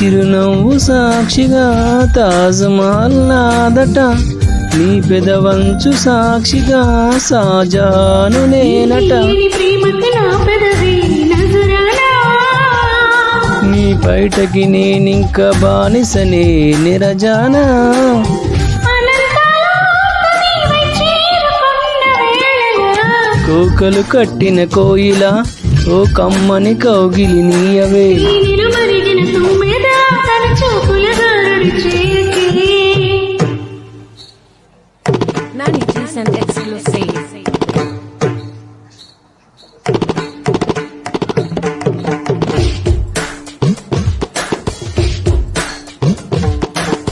చిరునవ్వు సాక్షిగా తాజ్మహల్ నాదట, నీ పెదవంచు సాక్షిగా సాజాను నేనట. నీ బయటకి నేనింక బానిసనే నిరజానా. కోకలు కట్టిన కోయిల ఓ కమ్మని కౌగిలి నీయవే.